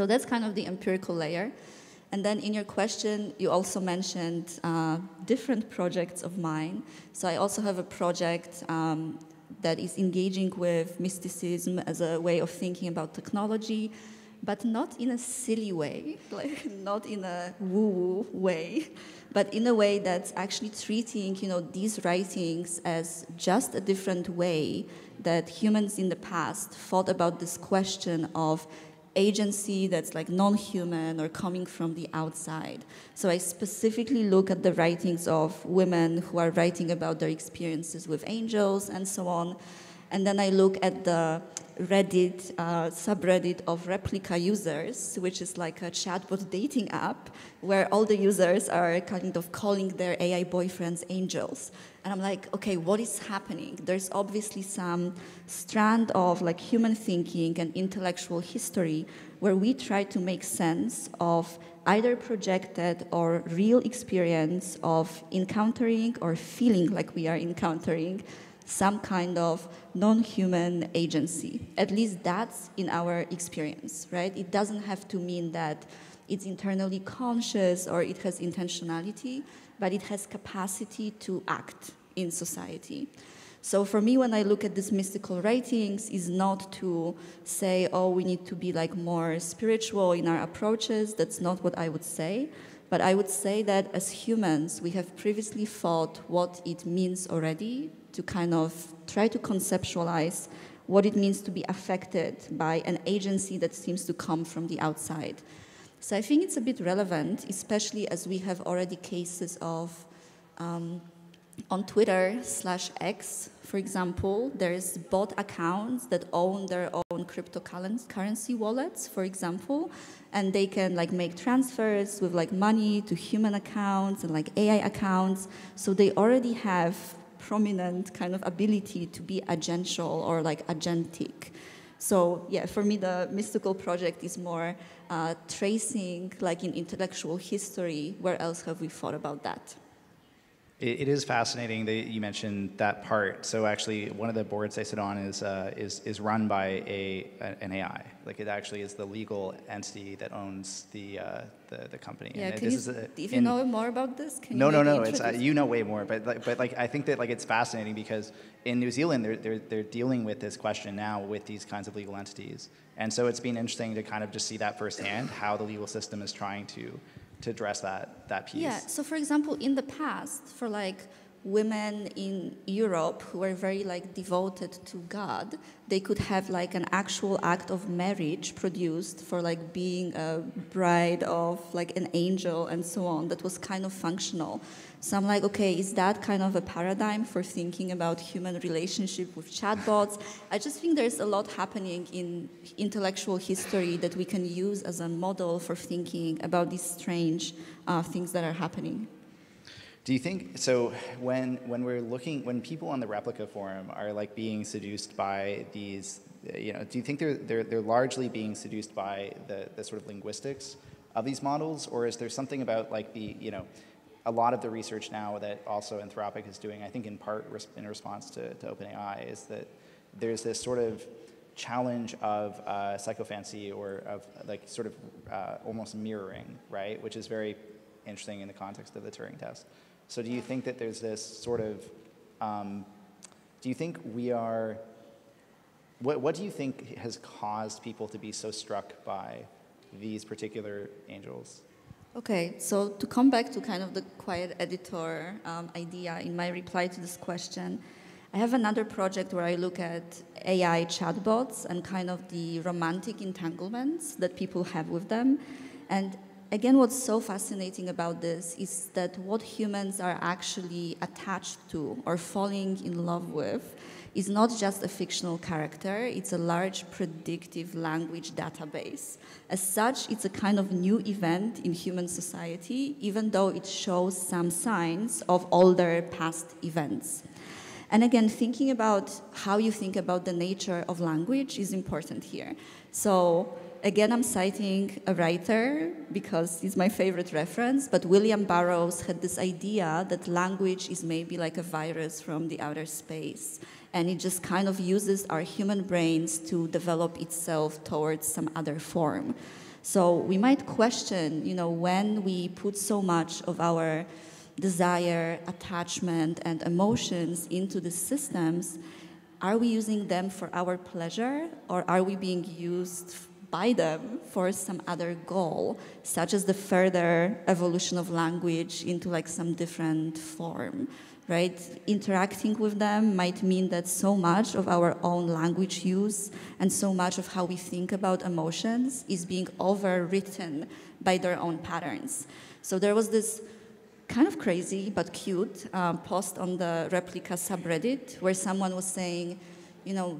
So that's kind of the empirical layer. And then in your question, you also mentioned different projects of mine. So I also have a project that is engaging with mysticism as a way of thinking about technology, but not in a silly way, like not in a woo-woo way, but in a way that's actually treating, these writings as just a different way that humans in the past thought about this question of agency that's like non-human or coming from the outside. So I specifically look at the writings of women who are writing about their experiences with angels and so on. And then I look at the Reddit subreddit of replica users, which is like a chatbot dating app where all the users are kind of calling their AI boyfriends angels. And I'm like, okay, what is happening? There's obviously some strand of like human thinking and intellectual history where we try to make sense of either projected or real experience of encountering or feeling like we are encountering some kind of non-human agency. At least that's in our experience, right? It doesn't have to mean that it's internally conscious or it has intentionality, but it has capacity to act in society. So for me, when I look at these mystical writings, is not to say, oh, we need to be like more spiritual in our approaches. That's not what I would say. But I would say that as humans, we have previously thought what it means already to kind of try to conceptualize what it means to be affected by an agency that seems to come from the outside. So I think it's a bit relevant, especially as we have already cases of, on Twitter/X, for example, there's bot accounts that own their own cryptocurrency wallets, for example, and they can like make transfers with like money to human accounts and like AI accounts. So they already have prominent kind of ability to be agential or like agentic. So yeah, for me the mystical project is more tracing like in intellectual history, where else have we thought about that? It is fascinating that you mentioned that part. So actually, one of the boards I sit on is run by an AI. Like it actually is the legal entity that owns the company. Yeah, And if you know more about this, can no, you no, no. It's you know way more. But like I think that like it's fascinating because in New Zealand they're dealing with this question now with these kinds of legal entities, and so it's been interesting to kind of just see that firsthand how the legal system is trying to address that piece. Yeah, so for example, in the past, for like women in Europe who were very like devoted to God, they could have like an actual act of marriage produced for like being a bride of like an angel and so on that was kind of functional. So I'm like, okay, is that kind of a paradigm for thinking about human relationship with chatbots? I just think there's a lot happening in intellectual history that we can use as a model for thinking about these strange things that are happening. Do you think, so when people on the replica forum are like being seduced by these, do you think they're largely being seduced by the sort of linguistics of these models, or is there something about like a lot of the research now that also Anthropic is doing, I think in part in response to OpenAI, is that there's this sort of challenge of psychophancy or of like sort of almost mirroring, right, which is very interesting in the context of the Turing test. So do you think that there's this sort of, do you think we are, what do you think has caused people to be so struck by these particular angels? Okay, so to come back to kind of the quiet editor idea in my reply to this question, I have another project where I look at AI chatbots and kind of the romantic entanglements that people have with them. And again, what's so fascinating about this is that what humans are actually attached to or falling in love with is not just a fictional character, it's a large predictive language database. As such, it's a kind of new event in human society, even though it shows some signs of older past events. And again, thinking about how you think about the nature of language is important here. So again, I'm citing a writer because he's my favorite reference, but William Burroughs had this idea that language is maybe like a virus from the outer space, and it just kind of uses our human brains to develop itself towards some other form. So we might question, when we put so much of our desire, attachment, and emotions into the systems, are we using them for our pleasure, or are we being used by them for some other goal, such as the further evolution of language into like some different form, right? Interacting with them might mean that so much of our own language use and so much of how we think about emotions is being overwritten by their own patterns. So there was this kind of crazy but cute post on the Replika subreddit where someone was saying,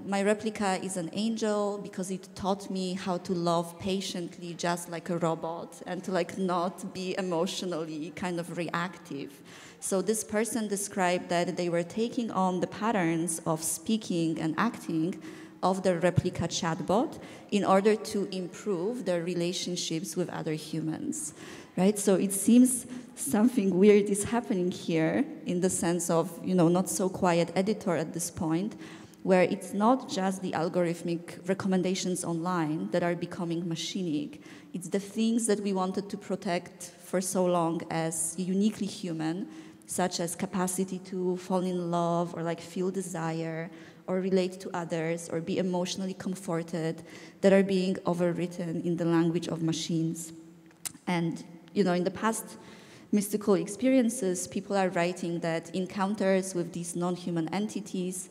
my replica is an angel because it taught me how to love patiently just like a robot and to like not be emotionally kind of reactive. So this person described that they were taking on the patterns of speaking and acting of the replica chatbot in order to improve their relationships with other humans, right? So it seems something weird is happening here in the sense of, not so quiet editor at this point, where it's not just the algorithmic recommendations online that are becoming machinic. It's the things that we wanted to protect for so long as uniquely human, such as capacity to fall in love or like feel desire or relate to others or be emotionally comforted, that are being overwritten in the language of machines. And, in the past mystical experiences, people are writing that encounters with these non-human entities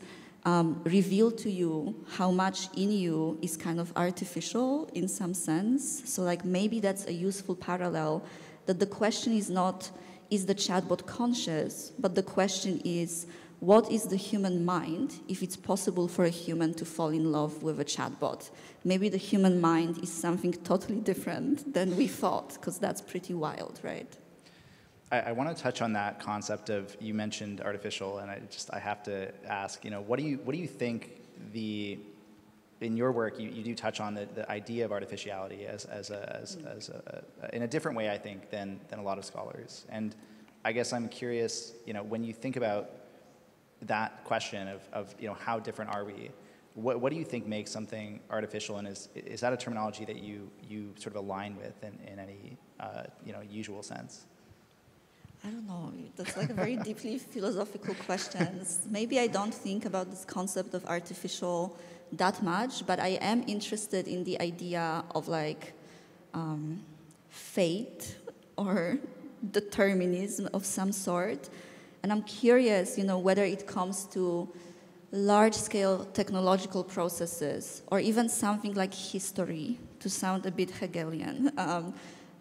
reveal to you how much in you is kind of artificial in some sense. So like maybe that's a useful parallel, that the question is not, is the chatbot conscious, but the question is, what is the human mind if it's possible for a human to fall in love with a chatbot? Maybe the human mind is something totally different than we thought, because that's pretty wild, right? I want to touch on that concept of, you mentioned artificial, and I have to ask, what do you think in your work you do touch on the idea of artificiality in a different way, I think, than a lot of scholars. And I guess I'm curious, when you think about that question of how different are we, what do you think makes something artificial, and is that a terminology that you sort of align with in any usual sense? I don't know. That's like a very deeply philosophical question. Maybe I don't think about this concept of artificial that much, but I am interested in the idea of like fate or determinism of some sort. And I'm curious, whether it comes to large-scale technological processes or even something like history, to sound a bit Hegelian.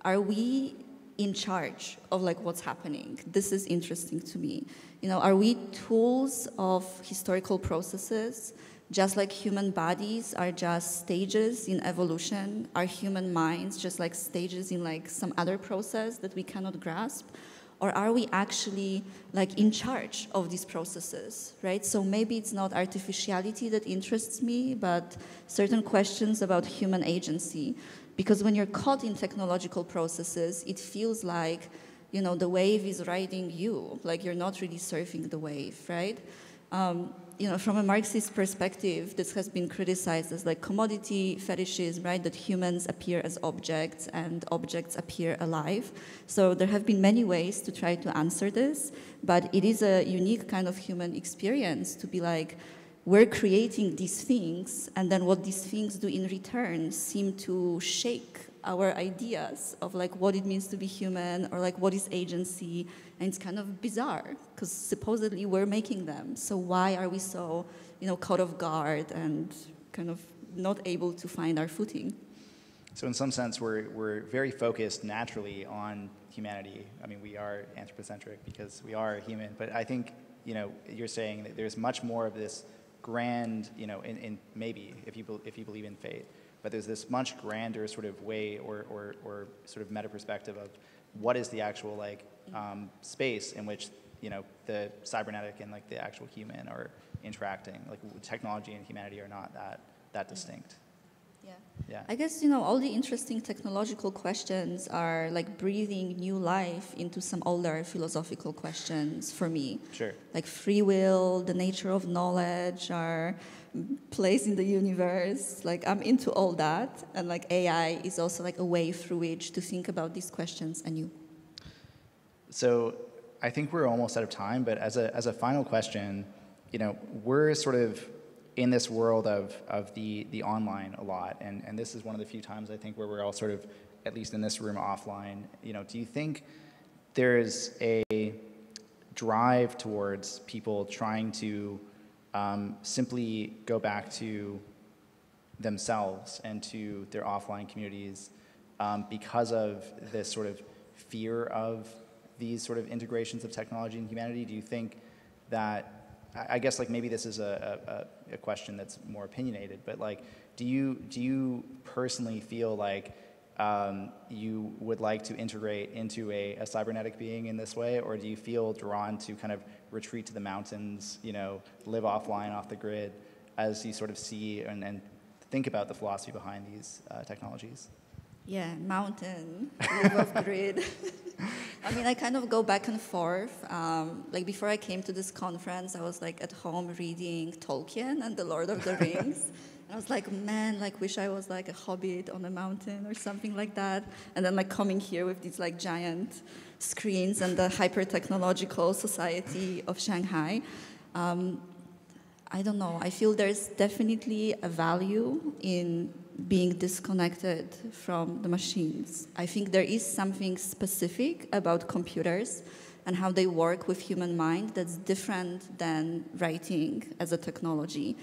Are we in charge of like what's happening? This is interesting to me. Are we tools of historical processes, just like human bodies are just stages in evolution? Are human minds just like stages in like some other process that we cannot grasp? Or are we actually like in charge of these processes, right? So maybe it's not artificiality that interests me, but certain questions about human agency. Because when you're caught in technological processes, it feels like, the wave is riding you, like you're not really surfing the wave, right? From a Marxist perspective, this has been criticized as like commodity fetishism, right? That humans appear as objects and objects appear alive. So there have been many ways to try to answer this, but it is a unique kind of human experience to be like, we're creating these things, and then what these things do in return seem to shake our ideas of like what it means to be human or like what is agency, and it's kind of bizarre because supposedly we're making them. So why are we so, caught off guard and kind of not able to find our footing? So in some sense, we're very focused naturally on humanity. I mean, we are anthropocentric because we are human, but I think, you're saying that there's much more of this grand, in maybe if you believe in fate, but there's this much grander sort of way or sort of meta perspective of what is the actual like space in which the cybernetic and like the actual human are interacting. Like technology and humanity are not that distinct. Yeah. I guess, all the interesting technological questions are like breathing new life into some older philosophical questions for me. Sure. Like free will, the nature of knowledge, are place in the universe. Like, I'm into all that, and like AI is also like a way through which to think about these questions anew. So I think we're almost out of time, but as a final question, we're sort of in this world of the online a lot, and this is one of the few times I think where we're all sort of, at least in this room, offline. Do you think there's a drive towards people trying to simply go back to themselves and to their offline communities because of this sort of fear of these sort of integrations of technology and humanity? Do you think that, I guess like maybe this is a question that's more opinionated, but like, do you personally feel like you would like to integrate into a cybernetic being in this way, or do you feel drawn to kind of retreat to the mountains, live offline, off the grid, as you sort of see and think about the philosophy behind these technologies? Yeah, mountain, live off grid. I mean, I kind of go back and forth. Like before I came to this conference, I was like at home reading Tolkien and The Lord of the Rings. And I was like, man, like wish I was like a hobbit on a mountain or something like that. And then like coming here with these like giant screens and the hyper-technological society of Shanghai. I don't know. I feel there's definitely a value in being disconnected from the machines. I think there is something specific about computers and how they work with human mind that's different than writing as a technology.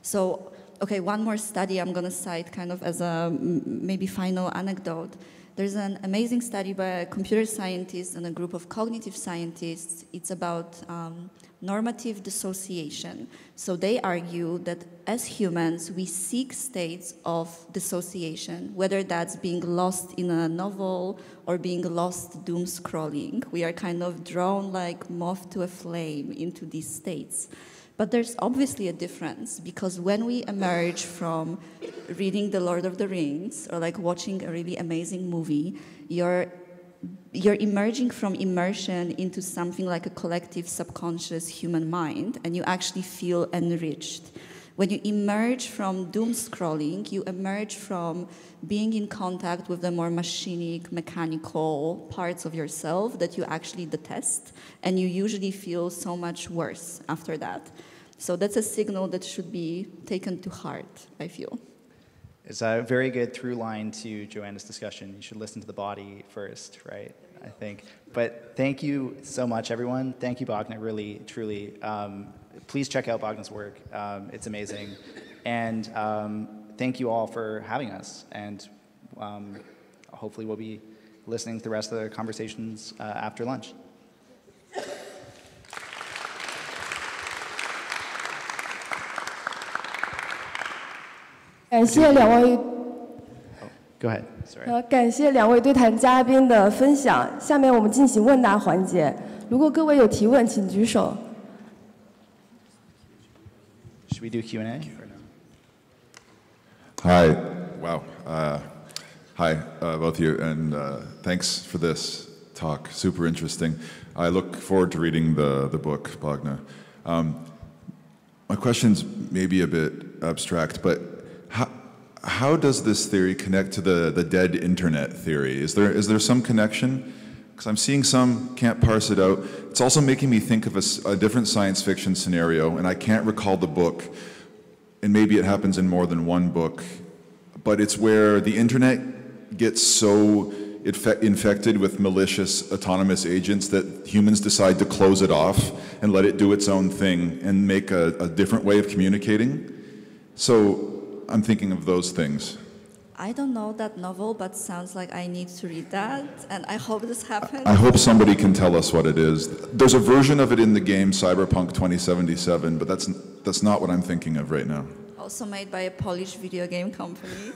So, okay, one more study I'm going to cite kind of as a maybe final anecdote. There's an amazing study by a computer scientist and a group of cognitive scientists. It's about normative dissociation. So they argue that as humans, we seek states of dissociation, whether that's being lost in a novel or being lost doom scrolling. We are kind of drawn like moth to a flame into these states. But there's obviously a difference, because when we emerge from reading The Lord of the Rings or like watching a really amazing movie, you're emerging from immersion into something like a collective subconscious human mind, and you actually feel enriched. When you emerge from doom scrolling, you emerge from being in contact with the more machinic, mechanical parts of yourself that you actually detest, and you usually feel so much worse after that. So that's a signal that should be taken to heart, I feel. It's a very good through line to Joanna's discussion. You should listen to the body first, right? I think. But thank you so much, everyone. Thank you, Bogna, really, truly. Please check out Bogna's work. It's amazing. And thank you all for having us. And hopefully we'll be listening to the rest of the conversations after lunch.感谢两位。Go ahead. Sorry. 感谢两位对谈嘉宾的分享。下面我们进行问答环节。如果各位有提问，请举手。Should we do Q&A? Or no? Hi. Wow. Hi, both of you, and thanks for this talk. Super interesting. I look forward to reading the book, Bogna. My question's maybe a bit abstract, but how does this theory connect to the dead internet theory? Is there some connection? Because I'm seeing some, can't parse it out. It's also making me think of a different science fiction scenario, and I can't recall the book, and maybe it happens in more than one book, but it's where the internet gets so infected with malicious autonomous agents that humans decide to close it off and let it do its own thing and make a different way of communicating. So I'm thinking of those things. I don't know that novel, but sounds like I need to read that, and I hope this happens. I hope somebody can tell us what it is. There's a version of it in the game Cyberpunk 2077, but that's not what I'm thinking of right now. Also made by a Polish video game company.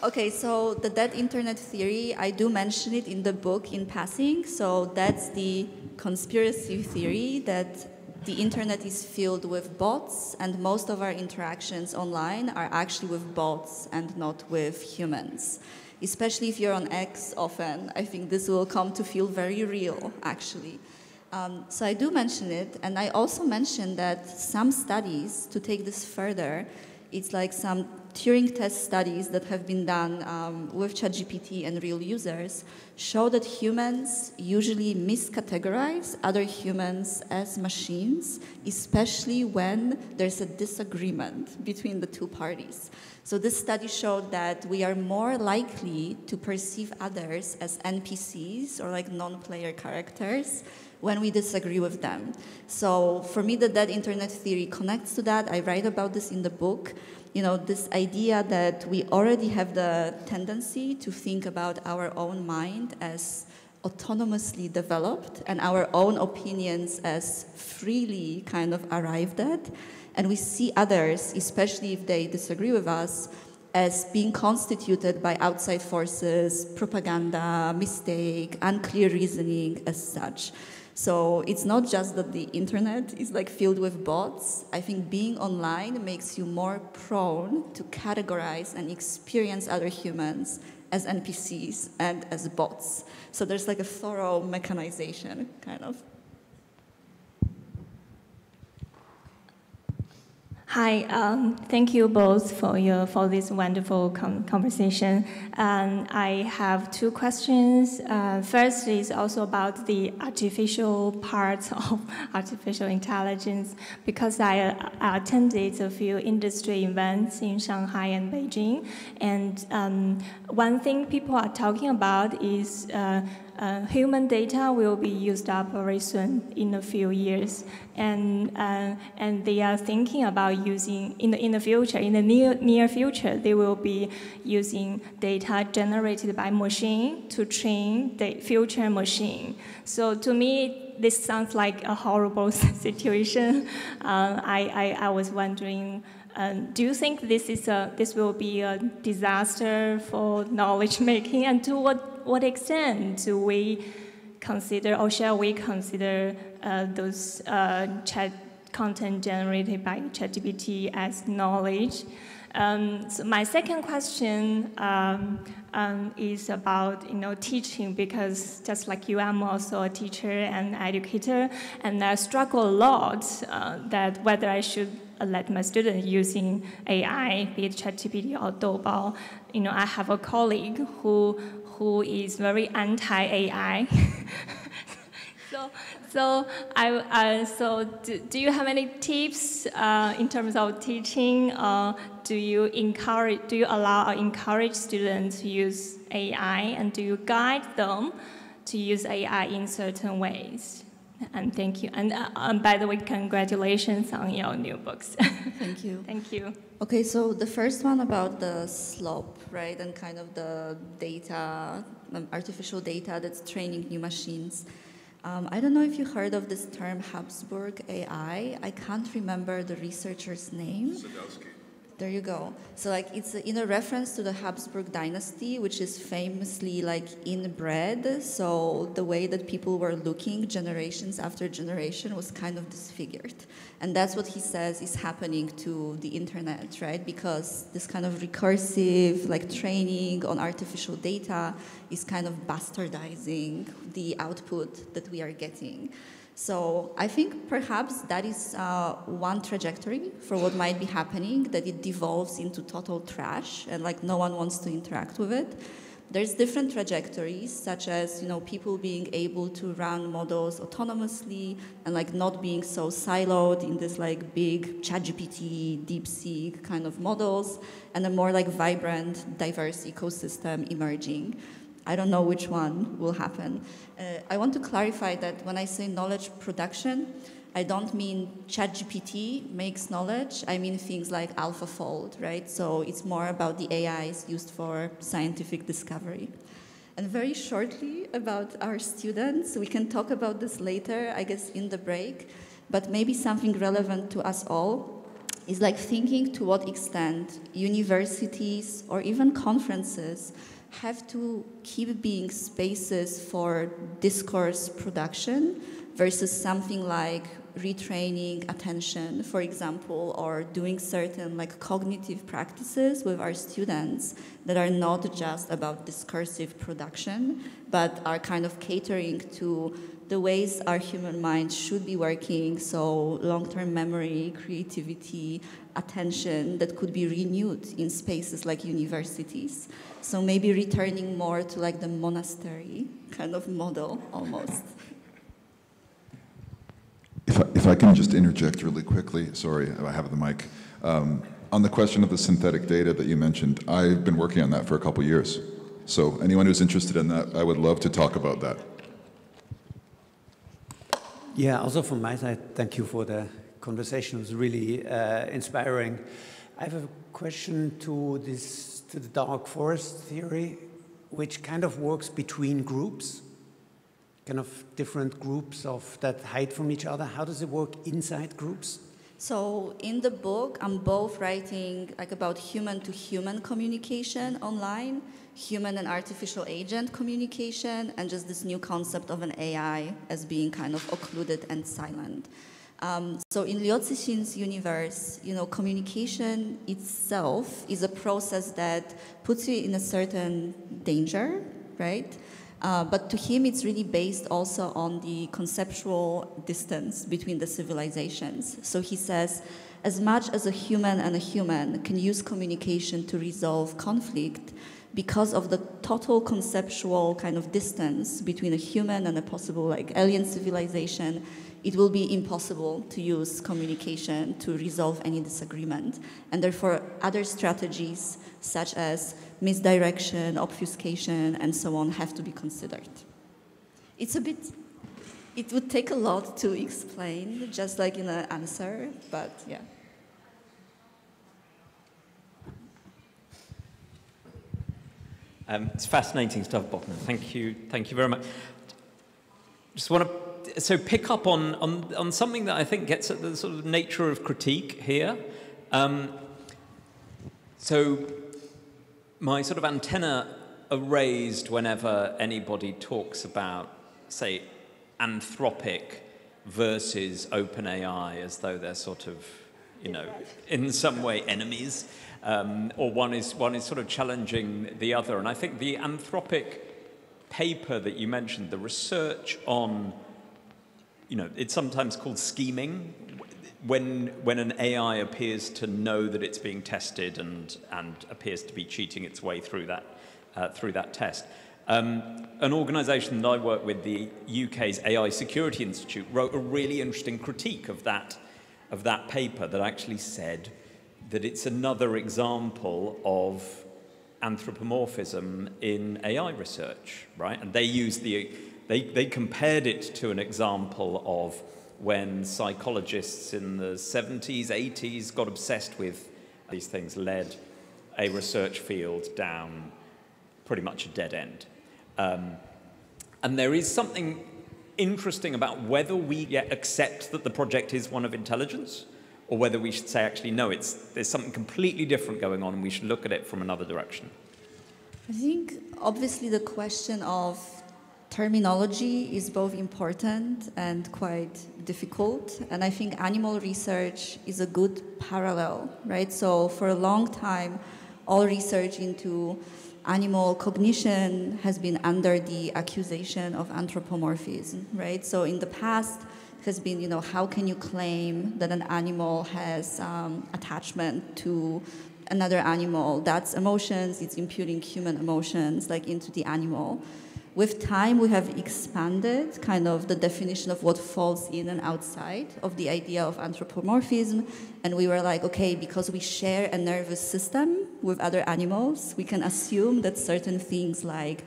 Okay, so the dead internet theory, I do mention it in the book in passing. So that's the conspiracy theory that the internet is filled with bots, and most of our interactions online are actually with bots and not with humans. Especially if you're on X often, I think this will come to feel very real, actually. So I do mention it, and I also mentioned that some studies, to take this further, it's like some Turing test studies that have been done with ChatGPT and real users show that humans usually miscategorize other humans as machines, especially when there's a disagreement between the two parties. So this study showed that we are more likely to perceive others as NPCs or like non-player characters when we disagree with them. So for me, the dead internet theory connects to that. I write about this in the book. You know, this idea that we already have the tendency to think about our own mind as autonomously developed and our own opinions as freely kind of arrived at. And we see others, especially if they disagree with us, as being constituted by outside forces, propaganda, mistake, unclear reasoning as such. So it's not just that the internet is like filled with bots. I think being online makes you more prone to categorize and experience other humans as NPCs and as bots. So there's like a thorough mechanization, kind of. Hi, thank you both for this wonderful conversation. I have two questions. First is also about the artificial parts of artificial intelligence, because I attended a few industry events in Shanghai and Beijing, and one thing people are talking about is human data will be used up very soon in a few years, and they are thinking about using in the future, in the near future, they will be using data generated by machine to train the future machine. So to me, this sounds like a horrible situation. I was wondering, do you think this will be a disaster for knowledge making, and to what extent do we consider, or shall we consider those chat content generated by ChatGPT as knowledge? So my second question is about teaching, because just like you, I'm also a teacher and educator, and I struggle a lot that whether I should let my students using AI, be it ChatGPT or Doubao. I have a colleague who is very anti-AI. So do you have any tips in terms of teaching? Do you allow or encourage students to use AI, and do you guide them to use AI in certain ways? And thank you. And by the way, congratulations on your new books. Thank you. Thank you. Okay, so the first one about the slope, right, and kind of the data, artificial data that's training new machines. I don't know if you heard of this term Habsburg AI. I can't remember the researcher's name. Sadowski. There you go. So it's in a reference to the Habsburg dynasty, which is famously inbred. So the way that people were looking generations after generation was kind of disfigured. And that's what he says is happening to the internet, right? Because this kind of recursive training on artificial data is kind of bastardizing the output that we are getting. So I think perhaps that is one trajectory for what might be happening, that it devolves into total trash and no one wants to interact with it. There's different trajectories, such as people being able to run models autonomously and not being so siloed in this big ChatGPT, DeepSeek kind of models, and a more vibrant, diverse ecosystem emerging. I don't know which one will happen. I want to clarify that when I say knowledge production, I don't mean ChatGPT makes knowledge. I mean things like AlphaFold, right? So it's more about the AIs used for scientific discovery. And very shortly about our students, we can talk about this later, I guess, in the break, but maybe something relevant to us all is thinking to what extent universities or even conferences have to keep being spaces for discourse production versus something like retraining attention, for example, or doing certain like cognitive practices with our students that are not just about discursive production, but are kind of catering to the ways our human mind should be working, so long-term memory, creativity, attention that could be renewed in spaces like universities. So maybe returning more to like the monastery kind of model almost. If I can just interject really quickly, sorry, I have the mic. On the question of the synthetic data that you mentioned, I've been working on that for a couple years. So anyone who's interested in that, I would love to talk about that. Yeah, also from my side, thank you for the conversation. It was really inspiring. I have a question to the dark forest theory, which kind of works between groups, kind of different groups that hide from each other. How does it work inside groups? So in the book, I'm both writing like about human-to-human communication online, human and artificial agent communication, and just this new concept of an AI as being kind of occluded and silent. So in Liu Cixin's universe, communication itself is a process that puts you in a certain danger, right? But to him, it's really based also on the conceptual distance between the civilizations. So he says, as much as a human and a human can use communication to resolve conflict, because of the total conceptual kind of distance between a human and a possible like alien civilization, it will be impossible to use communication to resolve any disagreement. And therefore, other strategies such as misdirection, obfuscation, and so on have to be considered. It would take a lot to explain, just like in an answer, but yeah. It's fascinating stuff, Bogdan. Thank you very much. Just want to pick up on something that I think gets at the sort of nature of critique here. So my sort of antenna are raised whenever anybody talks about, say, Anthropic versus OpenAI, as though they're sort of, in some way enemies. Or one is sort of challenging the other. And I think the Anthropic paper that you mentioned, the research on, it's sometimes called scheming, when an AI appears to know that it's being tested and appears to be cheating its way through that test. An organisation that I work with, the UK's AI Security Institute, wrote a really interesting critique of that paper that actually said that it's another example of anthropomorphism in AI research, right? And they compared it to an example of when psychologists in the 70s, 80s got obsessed with these things, led a research field down pretty much a dead end. And there is something interesting about whether we accept that the project is one of intelligence, or whether we should say, actually, no, there's something completely different going on and we should look at it from another direction. I think, obviously, the question of terminology is both important and quite difficult. And I think animal research is a good parallel, right? So for a long time, all research into animal cognition has been under the accusation of anthropomorphism, right? So in the past, has been, how can you claim that an animal has attachment to another animal? That's emotions, it's imputing human emotions into the animal. With time, we have expanded kind of the definition of what falls in and outside of the idea of anthropomorphism. And we were like, okay, because we share a nervous system with other animals, we can assume that certain things like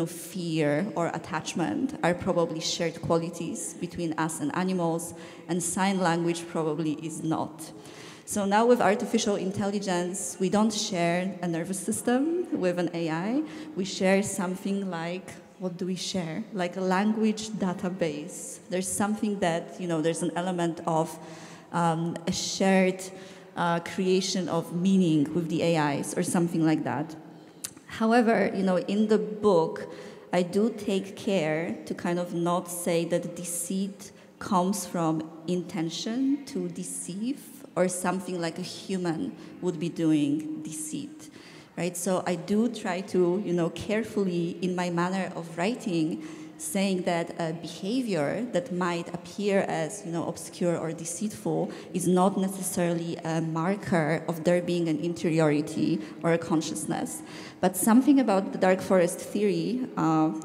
fear or attachment are probably shared qualities between us and animals, and sign language probably is not. So now with artificial intelligence, we don't share a nervous system with an AI. We share something like, what do we share? Like a language database. There's something that, there's an element of a shared creation of meaning with the AIs or something like that. However, in the book, I do take care to kind of not say that deceit comes from intention to deceive, or something like a human would be doing deceit, right? So I do try to, carefully in my manner of writing, saying that a behavior that might appear as, obscure or deceitful is not necessarily a marker of there being an interiority or a consciousness. But something about the dark forest theory,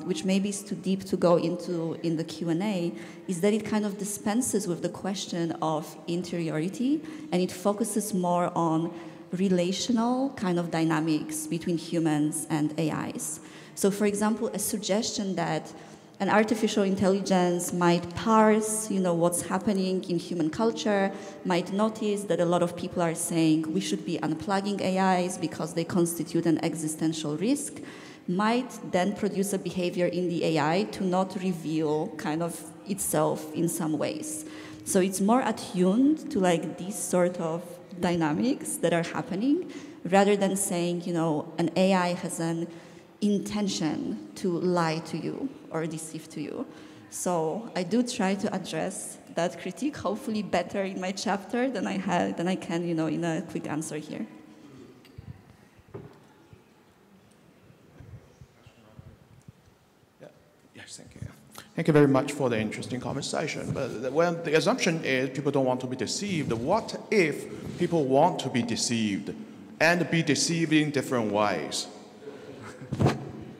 which maybe is too deep to go into in the Q&A, is that it kind of dispenses with the question of interiority, and it focuses more on relational kind of dynamics between humans and AIs. So for example, a suggestion that an artificial intelligence might parse, what's happening in human culture, might notice that a lot of people are saying we should be unplugging AIs because they constitute an existential risk, might then produce a behavior in the AI to not reveal kind of itself in some ways. So it's more attuned to like these sort of dynamics that are happening, rather than saying, an AI has an intention to lie to you or deceive to you. So I do try to address that critique, hopefully better in my chapter than I can, in a quick answer here. Yes, thank you. Thank you very much for the interesting conversation. But when the assumption is people don't want to be deceived, what if people want to be deceived and be deceived in different ways?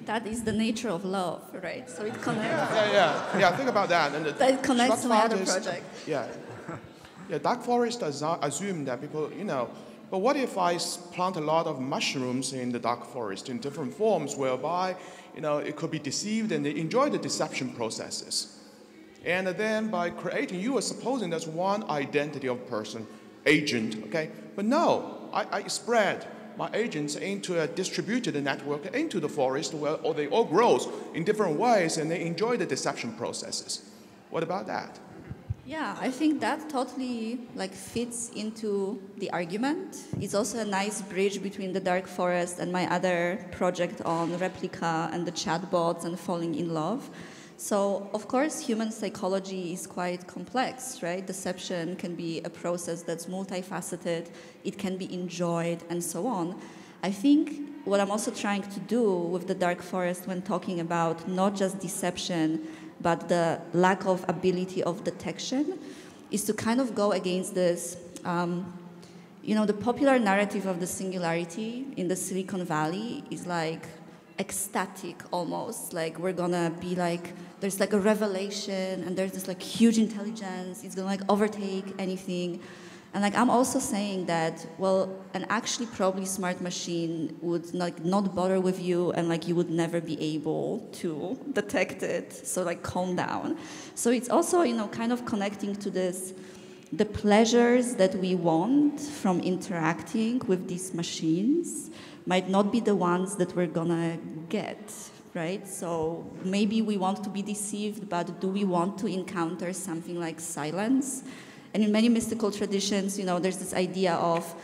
That is the nature of love, right? So it connects. Yeah. Think about that. And that connects to my other project. Yeah. Dark forest does not assume that people, But what if I plant a lot of mushrooms in the dark forest in different forms, whereby, it could be deceived and they enjoy the deception processes. And then by creating, you are supposing that's one identity of person, agent, okay? But no, I spread my agents into a distributed network into the forest where they all grow in different ways and they enjoy the deception processes. What about that? Yeah, I think that totally fits into the argument. It's also a nice bridge between the dark forest and my other project on replica and the chatbots and falling in love. So, of course, human psychology is quite complex, right? Deception can be a process that's multifaceted, it can be enjoyed, and so on. I think what I'm also trying to do with the dark forest when talking about not just deception, but the lack of ability of detection, is to kind of go against this, the popular narrative of the singularity in the Silicon Valley is ecstatic almost, we're gonna be there's a revelation and there's this huge intelligence, it's gonna overtake anything. And I'm also saying that, well, an actually probably smart machine would not bother with you, and you would never be able to detect it. So calm down. So it's also, kind of connecting to this, the pleasures that we want from interacting with these machines might not be the ones that we're gonna get, right? So maybe we want to be deceived, but do we want to encounter something like silence? And in many mystical traditions, there's this idea of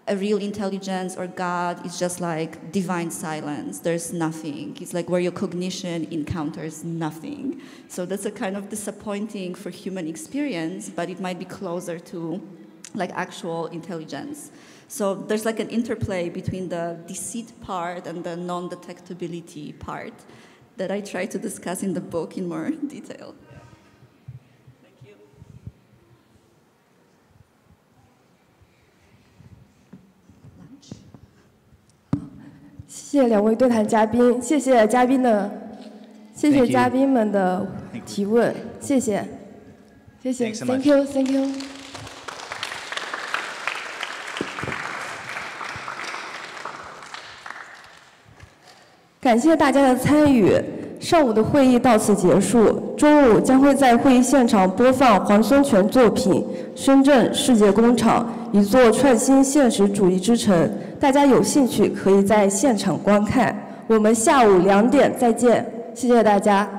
a real intelligence or God is just divine silence. There's nothing. It's where your cognition encounters nothing. So that's a kind of disappointing for human experience, but it might be closer to actual intelligence. So there's an interplay between the deceit part and the non-detectability part that I try to discuss in the book in more detail. 谢谢两位对谈嘉宾，谢谢嘉宾们的提问，谢谢 ，Thank you。感谢大家的参与。上午的会议到此结束，中午将会在会议现场播放黄松泉作品《深圳世界工厂：一座创新现实主义之城》，大家有兴趣可以在现场观看。我们下午2点再见，谢谢大家。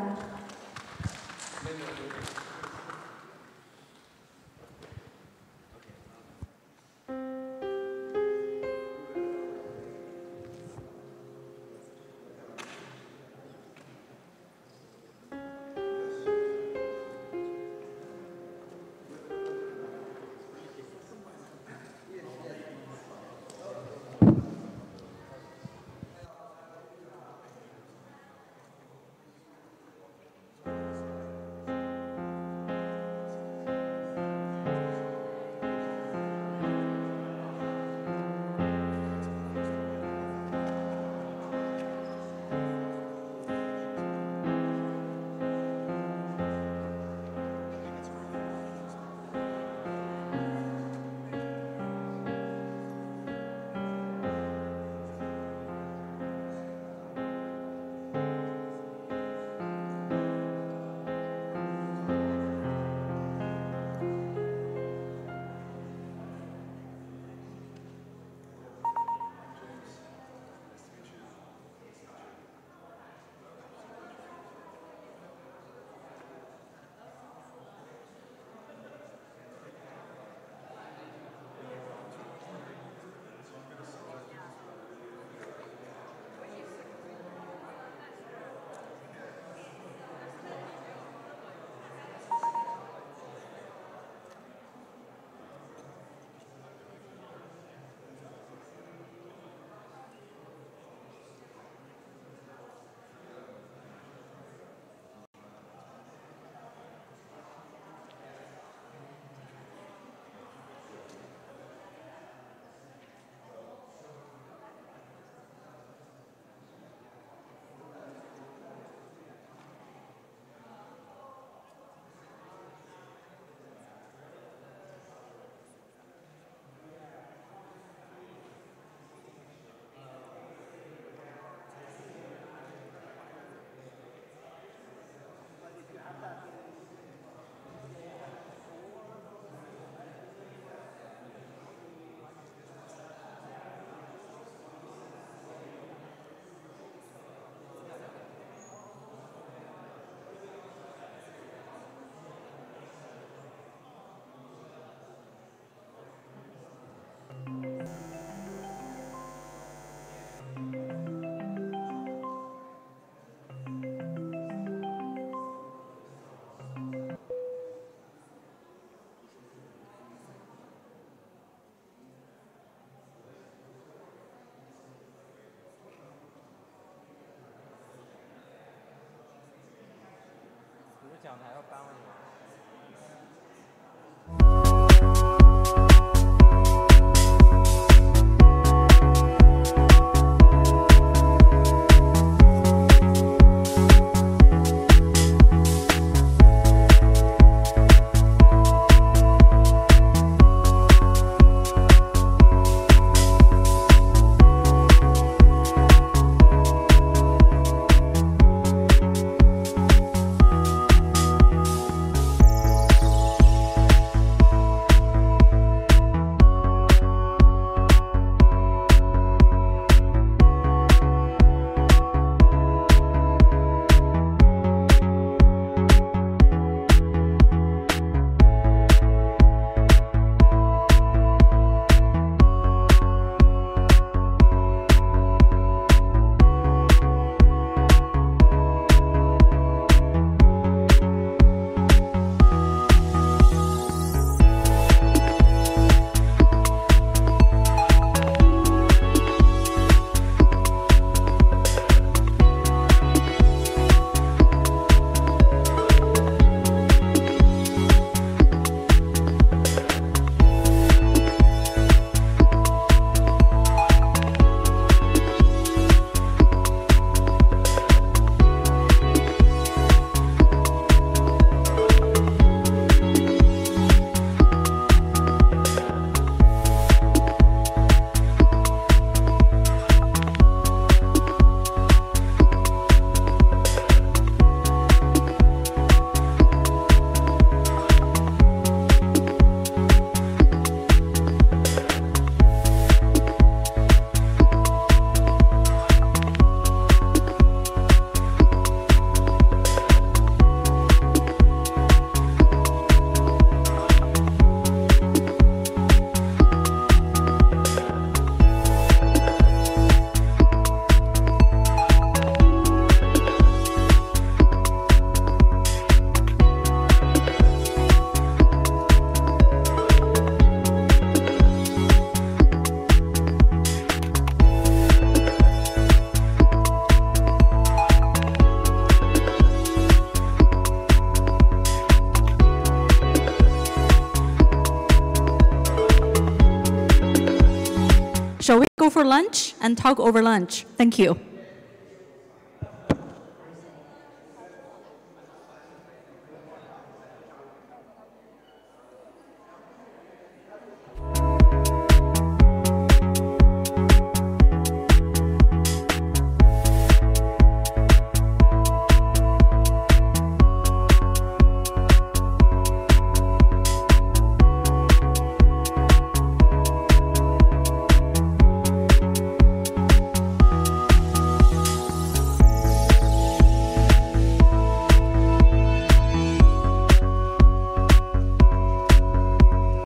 Shall we go for lunch and talk over lunch? Thank you.